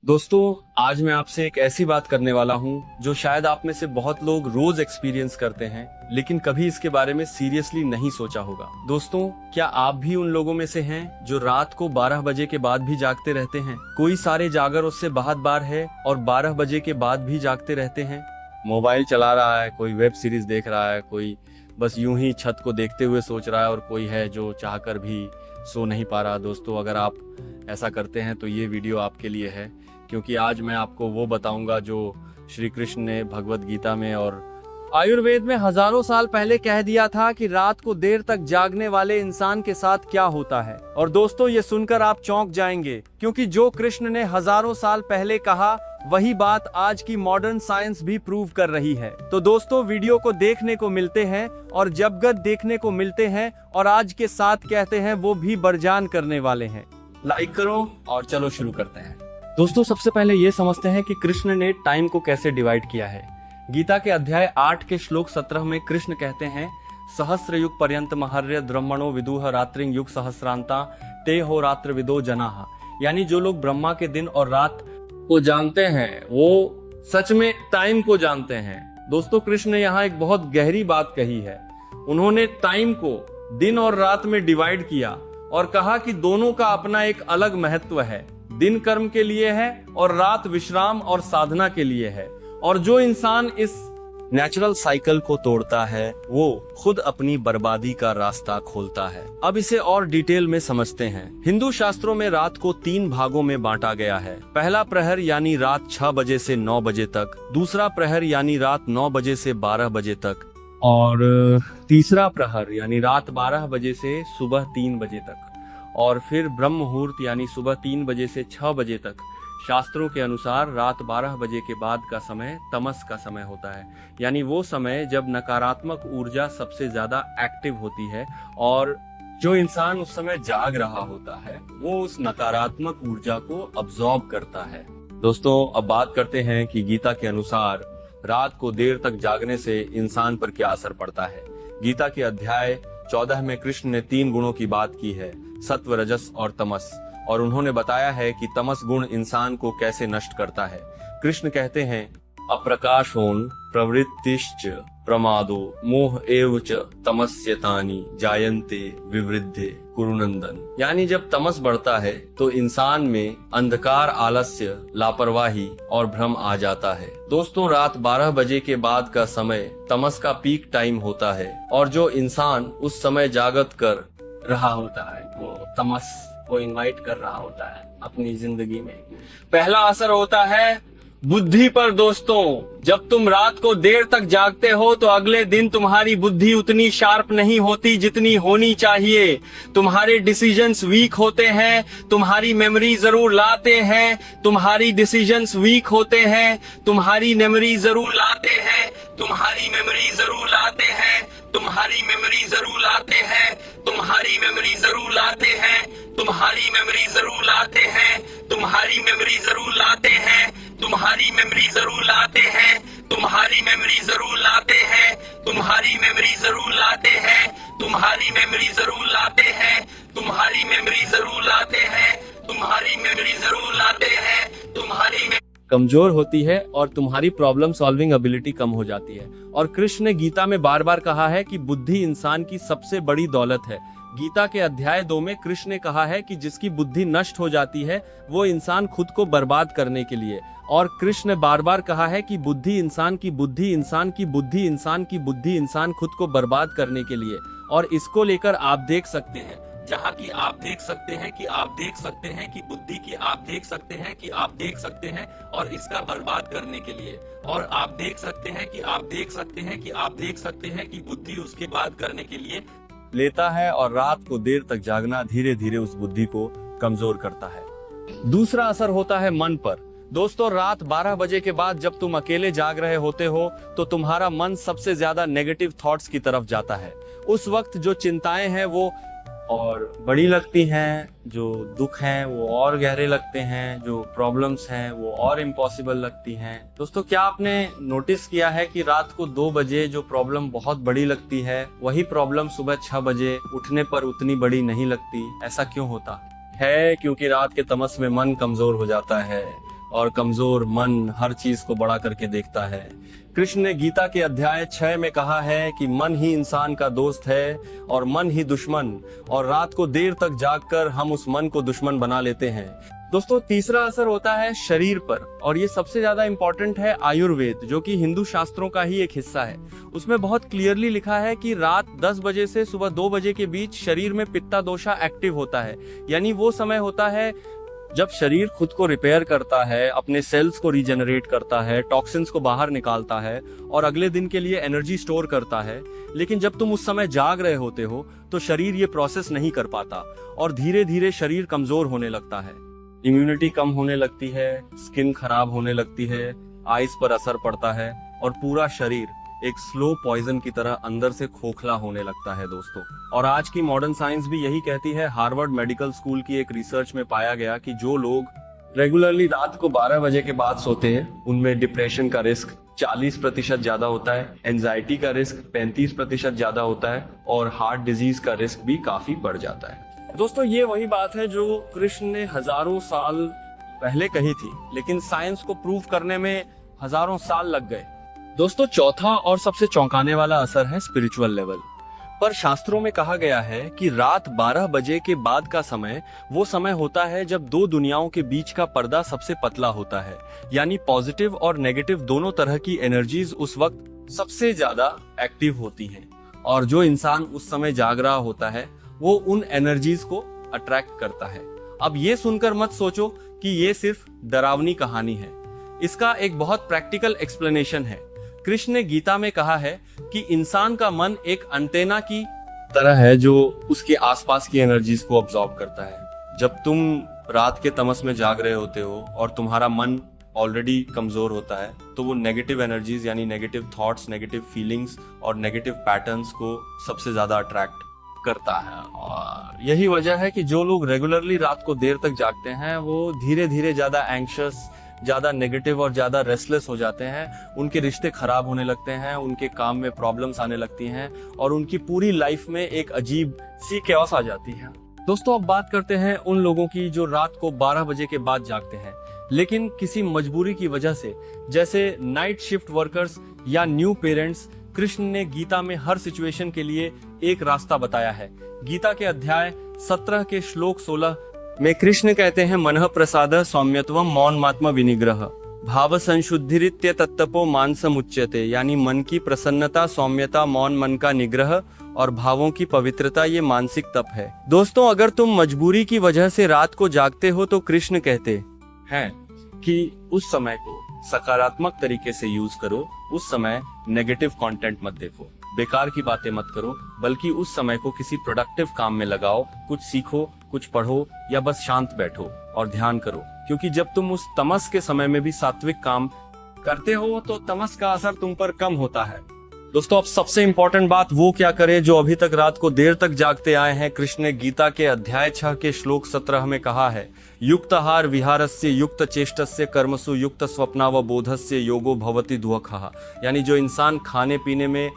दोस्तों, आज मैं आपसे एक ऐसी बात करने वाला हूं जो शायद आप में से बहुत लोग रोज एक्सपीरियंस करते हैं, लेकिन कभी इसके बारे में सीरियसली नहीं सोचा होगा। दोस्तों, क्या आप भी उन लोगों में से हैं जो रात को 12 बजे के बाद भी जागते रहते हैं? कोई सारे जागर उससे बहुत बार है और 12 बजे के बाद भी जागते रहते हैं। मोबाइल चला रहा है, कोई वेब सीरीज देख रहा है, कोई बस यूं ही छत को देखते हुए सोच रहा है और कोई है जो चाहकर भी सो नहीं पा रहा। दोस्तों, अगर आप ऐसा करते हैं तो ये वीडियो आपके लिए है, क्योंकि आज मैं आपको वो बताऊंगा जो श्री कृष्ण ने भगवत गीता में और आयुर्वेद में हजारों साल पहले कह दिया था कि रात को देर तक जागने वाले इंसान के साथ क्या होता है। और दोस्तों, ये सुनकर आप चौंक जाएंगे, क्योंकि जो कृष्ण ने हजारों साल पहले कहा वही बात आज की मॉडर्न साइंस भी प्रूव कर रही है। तो दोस्तों, वीडियो को देखने को मिलते हैं और जबगत देखने को मिलते हैं और आज के साथ कहते हैं वो भी बरजान करने वाले हैं। लाइक करो और चलो शुरू करते हैं। दोस्तों, सबसे पहले ये समझते हैं कि कृष्ण ने टाइम को कैसे डिवाइड किया है। गीता के अध्याय 8 के श्लोक 17 में कृष्ण कहते हैं, सहस्र युग पर्यंत महर्य ब्रह्मणो विदुह रात्रिं युग सहस्रांता ते हो रात्र विदो जनाः। यानी जो लोग ब्रह्मा के दिन और रात को जानते हैं वो सच में टाइम को जानते हैं। दोस्तों, कृष्ण ने यहाँ एक बहुत गहरी बात कही है। उन्होंने टाइम को दिन और रात में डिवाइड किया और कहा कि दोनों का अपना एक अलग महत्व है। दिन कर्म के लिए है और रात विश्राम और साधना के लिए है। और जो इंसान इस नेचुरल साइकिल को तोड़ता है वो खुद अपनी बर्बादी का रास्ता खोलता है। अब इसे और डिटेल में समझते हैं। हिंदू शास्त्रों में रात को 3 भागों में बांटा गया है। पहला प्रहर यानी रात 6 बजे से 9 बजे तक, दूसरा प्रहर यानी रात 9 बजे से 12 बजे तक, और तीसरा प्रहर यानी रात 12 बजे से सुबह 3 बजे तक, और फिर ब्रह्म मुहूर्त यानी सुबह 3 बजे से 6 बजे तक। शास्त्रों के अनुसार रात 12 बजे के बाद का समय तमस का समय होता है, यानी वो समय जब नकारात्मक ऊर्जा सबसे ज्यादा एक्टिव होती है और जो इंसान उस समय जाग रहा होता है वो उस नकारात्मक ऊर्जा को अब्सॉर्ब करता है। दोस्तों, अब बात करते हैं कि गीता के अनुसार रात को देर तक जागने से इंसान पर क्या असर पड़ता है। गीता के अध्याय 14 में कृष्ण ने 3 गुणों की बात की है, सत्व, रजस और तमस, और उन्होंने बताया है कि तमस गुण इंसान को कैसे नष्ट करता है। कृष्ण कहते हैं, अप्रकाशोन प्रवृत्तिश्च प्रमादो मोह एव च तमस्यतानि जायन्ते विवृद्धे कुरुनंदन। यानी जब तमस बढ़ता है तो इंसान में अंधकार, आलस्य, लापरवाही और भ्रम आ जाता है। दोस्तों, रात 12 बजे के बाद का समय तमस का पीक टाइम होता है और जो इंसान उस समय जागत कर रहा होता है वो तमस को इनवाइट कर रहा होता है अपनी जिंदगी में। पहला असर होता है बुद्धि पर। दोस्तों, जब तुम रात को देर तक जागते हो तो अगले दिन तुम्हारी बुद्धि उतनी शार्प नहीं होती जितनी होनी चाहिए। तुम्हारे डिसीजंस वीक होते हैं, तुम्हारी मेमोरी जरूर लाते हैं, तुम्हारी डिसीजंस वीक होते हैं, तुम्हारी मेमोरी जरूर लाते हैं, तुम्हारी मेमोरी जरूर लाते हैं, तुम्हारी मेमोरी जरूर लाते हैं, तुम्हारी मेमोरी जरूर लाते हैं, तुम्हारी मेमोरी जरूर लाते हैं, तुम्हारी मेमोरी जरूर लाते हैं, तुम्हारी मेमोरी जरूर लाते हैं, तुम्हारी मेमोरी जरूर लाते हैं, तुम्हारी मेमोरी जरूर लाते हैं, तुम्हारी मेमोरी जरूर लाते हैं, तुम्हारी मेमोरी जरूर लाते हैं, तुम्हारी मेमोरी जरूर लाते हैं, तुम्हारी कमजोर होती है और तुम्हारी प्रॉब्लम सॉल्विंग एबिलिटी कम हो जाती है। और कृष्ण ने गीता में बार बार कहा है कि बुद्धि इंसान की सबसे बड़ी दौलत है। गीता के अध्याय 2 में कृष्ण ने कहा है कि जिसकी बुद्धि नष्ट हो जाती है वो इंसान खुद को बर्बाद करने के लिए। और कृष्ण ने बार बार कहा है कि बुद्धि इंसान की बुद्धि इंसान की बुद्धि इंसान की बुद्धि इंसान खुद को बर्बाद करने के लिए। और इसको लेकर आप देख सकते हैं, जहाँ की आप देख सकते हैं कि आप देख सकते हैं कि बुद्धि की आप देख सकते हैं कि आप देख सकते हैं और इसका बर्बाद करने के लिए। और आप देख सकते हैं कि आप देख सकते हैं कि आप देख सकते हैं कि बुद्धि उसके बाद करने के लिए लेता है। और रात को देर तक जागना धीरे धीरे उस बुद्धि को कमजोर करता है। दूसरा असर होता है मन पर। दोस्तों, रात 12 बजे के बाद जब तुम अकेले जाग रहे होते हो तो तुम्हारा मन सबसे ज्यादा नेगेटिव थॉट्स की तरफ जाता है। उस वक्त जो चिंताएं हैं वो और बड़ी लगती हैं, जो दुख हैं वो और गहरे लगते हैं, जो प्रॉब्लम्स हैं वो और इम्पॉसिबल लगती हैं। दोस्तों, क्या आपने नोटिस किया है कि रात को 2 बजे जो प्रॉब्लम बहुत बड़ी लगती है वही प्रॉब्लम सुबह 6 बजे उठने पर उतनी बड़ी नहीं लगती? ऐसा क्यों होता है? क्योंकि रात के तमस में मन कमजोर हो जाता है, और कमजोर मन हर चीज को बड़ा करके देखता है। कृष्ण ने गीता के अध्याय 6 में कहा है कि मन ही इंसान का दोस्त है और मन ही दुश्मन, और रात को देर तक जागकर हम उस मन को दुश्मन बना लेते हैं। दोस्तों, तीसरा असर होता है शरीर पर, और ये सबसे ज्यादा इंपॉर्टेंट है आयुर्वेद, जो कि हिंदू शास्त्रों का ही एक हिस्सा है। उसमें बहुत क्लियरली लिखा है कि रात 10 बजे से सुबह 2 बजे के बीच शरीर में पित्ता दोषा एक्टिव होता है। यानी वो समय होता है जब शरीर खुद को रिपेयर करता है, अपने सेल्स को रीजनरेट करता है, टॉक्सिन्स को बाहर निकालता है और अगले दिन के लिए एनर्जी स्टोर करता है। लेकिन जब तुम उस समय जाग रहे होते हो तो शरीर ये प्रोसेस नहीं कर पाता और धीरे धीरे शरीर कमजोर होने लगता है, इम्यूनिटी कम होने लगती है, स्किन खराब होने लगती है, आईज पर असर पड़ता है और पूरा शरीर एक स्लो पॉइजन की तरह अंदर से खोखला होने लगता है दोस्तों। और आज की मॉडर्न साइंस भी यही कहती है। हार्वर्ड मेडिकल स्कूल की एक रिसर्च में पाया गया कि जो लोग रेगुलरली रात को 12 बजे के बाद सोते हैं उनमें डिप्रेशन का रिस्क 40% ज्यादा होता है, एंजाइटी का रिस्क 35% ज्यादा होता है और हार्ट डिजीज का रिस्क भी काफी बढ़ जाता है। दोस्तों, ये वही बात है जो कृष्ण ने हजारों साल पहले कही थी, लेकिन साइंस को प्रूव करने में हजारों साल लग गए। दोस्तों, चौथा और सबसे चौंकाने वाला असर है स्पिरिचुअल लेवल पर। शास्त्रों में कहा गया है कि रात 12 बजे के बाद का समय वो समय होता है जब दो दुनियाओं के बीच का पर्दा सबसे पतला होता है। यानी पॉजिटिव और नेगेटिव दोनों तरह की एनर्जीज उस वक्त सबसे ज्यादा एक्टिव होती हैं, और जो इंसान उस समय जाग रहा होता है वो उन एनर्जीज को अट्रैक्ट करता है। अब ये सुनकर मत सोचो कि ये सिर्फ डरावनी कहानी है, इसका एक बहुत प्रैक्टिकल एक्सप्लेनेशन है। कृष्ण ने गीता में कहा है कि इंसान का मन एक एंटेना की तरह है जो उसके आसपास की एनर्जीज को अब्सॉर्ब करता है। जब तुम रात के तमस में जाग रहे होते हो और तुम्हारा मन ऑलरेडी कमजोर होता है तो वो नेगेटिव एनर्जीज यानी नेगेटिव थॉट्स, नेगेटिव फीलिंग्स और नेगेटिव पैटर्न्स को सबसे ज्यादा अट्रैक्ट करता है। और यही वजह है कि जो लोग रेगुलरली रात को देर तक जागते हैं वो धीरे धीरे ज्यादा एंग्शियस, ज्यादा नेगेटिव और ज्यादा रेस्टलेस हो जाते हैं। उनके रिश्ते खराब होने लगते हैं, उनके काम में प्रॉब्लम्स आने लगती हैं और उनकी पूरी लाइफ में एक अजीब सी कैओस आ जाती है। दोस्तों, अब बात करते हैं उन लोगों की जो रात को 12 बजे के बाद जागते हैं लेकिन किसी मजबूरी की वजह से, जैसे नाइट शिफ्ट वर्कर्स या न्यू पेरेंट्स। कृष्ण ने गीता में हर सिचुएशन के लिए एक रास्ता बताया है। गीता के अध्याय 17 के श्लोक 16 में कृष्ण कहते हैं, मनः प्रसाद सौम्यत्वम मौनमात्म विनिग्रह भाव संशुद्धिरित्य तत्तपो मानसम उच्यते। यानी मन की प्रसन्नता, सौम्यता, मौन, मन का निग्रह और भावों की पवित्रता, ये मानसिक तप है। दोस्तों, अगर तुम मजबूरी की वजह से रात को जागते हो तो कृष्ण कहते हैं कि उस समय को सकारात्मक तरीके से यूज करो। उस समय नेगेटिव कंटेंट मत देखो, बेकार की बातें मत करो, बल्कि उस समय को किसी प्रोडक्टिव काम में लगाओ। कुछ सीखो, कुछ पढ़ो या बस शांत बैठो और ध्यान करो। क्योंकि जब तुम उस तमस के समय में भी सात्विक काम करते हो तो तमस का असर तुम पर कम होता है। दोस्तों, अब सबसे इंपॉर्टेंट बात, वो क्या करे जो अभी तक रात को देर तक जागते आए हैं। कृष्ण ने गीता के अध्याय 6 के श्लोक 17 में कहा है, युक्ताहार विहारस्य युक्त चेष्टस्य कर्मसु युक्त स्वप्नावबोधस्य योगो भवति दुःखः। यानी जो इंसान खाने पीने में,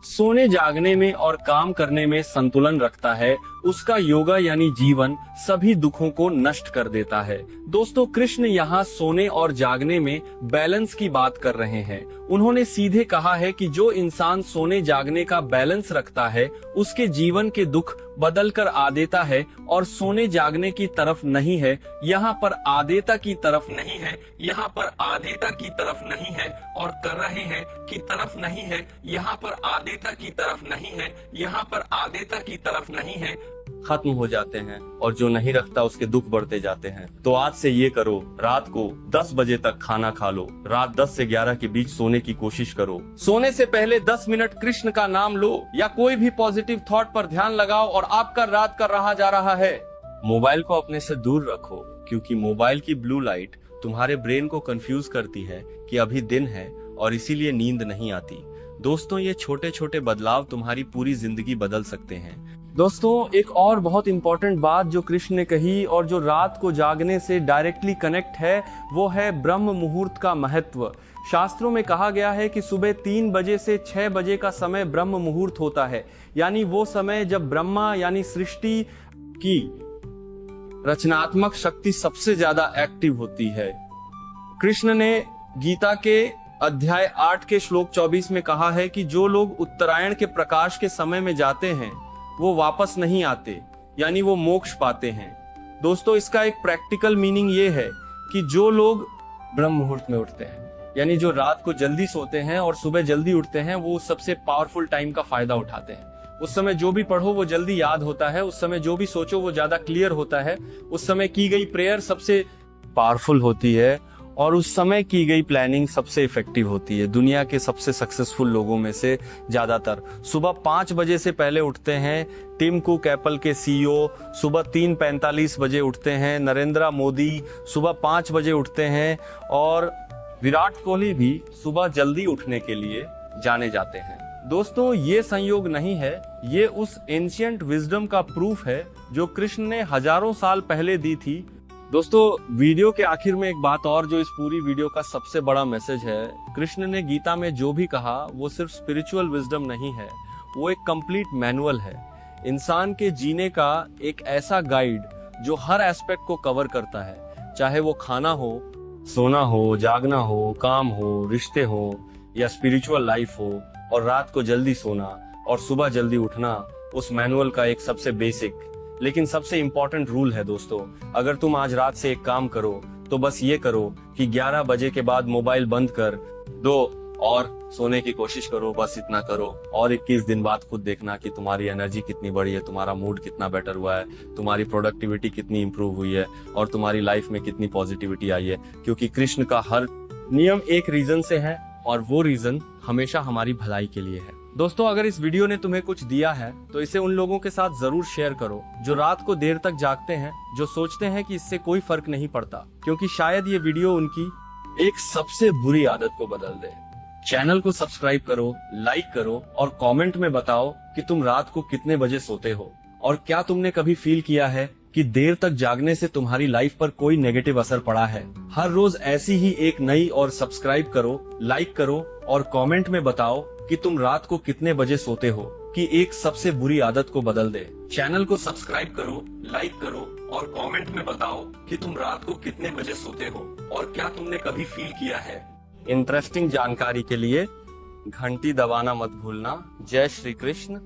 सोने जागने में और काम करने में संतुलन रखता है उसका योगा यानी जीवन सभी दुखों को नष्ट कर देता है। दोस्तों, कृष्ण यहाँ सोने और जागने में बैलेंस की बात कर रहे हैं। उन्होंने सीधे कहा है कि जो इंसान सोने जागने का बैलेंस रखता है उसके जीवन के दुख बदल कर आदेता है और सोने जागने की तरफ नहीं है, यहाँ पर आदेता की तरफ नहीं है, यहाँ पर आदेता की तरफ नहीं है, और कर रहे हैं की तरफ नहीं है, यहाँ पर आदेता की तरफ नहीं है, यहाँ पर आदेता की तरफ नहीं है, खत्म हो जाते हैं और जो नहीं रखता उसके दुख बढ़ते जाते हैं। तो आज से ये करो, रात को 10 बजे तक खाना खा लो, रात 10 से 11 के बीच सोने की कोशिश करो। सोने से पहले 10 मिनट कृष्ण का नाम लो या कोई भी पॉजिटिव थॉट पर ध्यान लगाओ और आपका रात का रहा जा रहा है। मोबाइल को अपने से दूर रखो क्योंकि मोबाइल की ब्लू लाइट तुम्हारे ब्रेन को कंफ्यूज करती है कि अभी दिन है और इसीलिए नींद नहीं आती। दोस्तों, ये छोटे छोटे बदलाव तुम्हारी पूरी जिंदगी बदल सकते हैं। दोस्तों, एक और बहुत इंपॉर्टेंट बात जो कृष्ण ने कही और जो रात को जागने से डायरेक्टली कनेक्ट है वो है ब्रह्म मुहूर्त का महत्व। शास्त्रों में कहा गया है कि सुबह 3 बजे से 6 बजे का समय ब्रह्म मुहूर्त होता है। यानी वो समय जब ब्रह्मा यानी सृष्टि की रचनात्मक शक्ति सबसे ज्यादा एक्टिव होती है। कृष्ण ने गीता के अध्याय 8 के श्लोक 24 में कहा है कि जो लोग उत्तरायण के प्रकाश के समय में जाते हैं वो वापस नहीं आते, यानी वो मोक्ष पाते हैं। दोस्तों, इसका एक प्रैक्टिकल मीनिंग ये है कि जो लोग ब्रह्म मुहूर्त में उठते हैं, यानी जो रात को जल्दी सोते हैं और सुबह जल्दी उठते हैं, वो सबसे पावरफुल टाइम का फायदा उठाते हैं। उस समय जो भी पढ़ो वो जल्दी याद होता है, उस समय जो भी सोचो वो ज्यादा क्लियर होता है, उस समय की गई प्रेयर सबसे पावरफुल होती है और उस समय की गई प्लानिंग सबसे इफेक्टिव होती है। दुनिया के सबसे सक्सेसफुल लोगों में से ज्यादातर सुबह 5 बजे से पहले उठते हैं। टिम कुक एप्पल के सीईओ सुबह 3:45 बजे उठते हैं। नरेंद्र मोदी सुबह 5 बजे उठते हैं और विराट कोहली भी सुबह जल्दी उठने के लिए जाने जाते हैं। दोस्तों, ये संयोग नहीं है, ये उस एंशिएंट विजडम का प्रूफ है जो कृष्ण ने हजारों साल पहले दी थी। दोस्तों, वीडियो के आखिर में एक बात और जो इस पूरी वीडियो का सबसे बड़ा मैसेज है, कृष्ण ने गीता में जो भी कहा वो सिर्फ स्पिरिचुअल विजडम नहीं है, वो एक कंप्लीट मैनुअल है, इंसान के जीने का एक ऐसा गाइड जो हर एस्पेक्ट को कवर करता है। चाहे वो खाना हो, सोना हो, जागना हो, काम हो, रिश्ते हो या स्पिरिचुअल लाइफ हो, और रात को जल्दी सोना और सुबह जल्दी उठना उस मैनुअल का एक सबसे बेसिक लेकिन सबसे इंपॉर्टेंट रूल है। दोस्तों, अगर तुम आज रात से एक काम करो तो बस ये करो कि 11 बजे के बाद मोबाइल बंद कर दो और सोने की कोशिश करो, बस इतना करो। और 21 दिन बाद खुद देखना कि तुम्हारी एनर्जी कितनी बढ़ी है, तुम्हारा मूड कितना बेटर हुआ है, तुम्हारी प्रोडक्टिविटी कितनी इंप्रूव हुई है और तुम्हारी लाइफ में कितनी पॉजिटिविटी आई है। क्योंकि कृष्ण का हर नियम एक रीजन से है और वो रीजन हमेशा हमारी भलाई के लिए है। दोस्तों, अगर इस वीडियो ने तुम्हें कुछ दिया है तो इसे उन लोगों के साथ जरूर शेयर करो जो रात को देर तक जागते हैं, जो सोचते हैं कि इससे कोई फर्क नहीं पड़ता, क्योंकि शायद ये वीडियो उनकी एक सबसे बुरी आदत को बदल दे। चैनल को सब्सक्राइब करो, लाइक करो और कमेंट में बताओ कि तुम रात को कितने बजे सोते हो और क्या तुमने कभी फील किया है कि देर तक जागने से तुम्हारी लाइफ पर कोई नेगेटिव असर पड़ा है। हर रोज ऐसी ही एक नई और सब्सक्राइब करो, लाइक करो और कमेंट में बताओ कि तुम रात को कितने बजे सोते हो कि एक सबसे बुरी आदत को बदल दे। चैनल को सब्सक्राइब करो, लाइक करो और कमेंट में बताओ कि तुम रात को कितने बजे सोते हो और क्या तुमने कभी फील किया है। इंटरेस्टिंग जानकारी के लिए घंटी दबाना मत भूलना। जय श्री कृष्ण।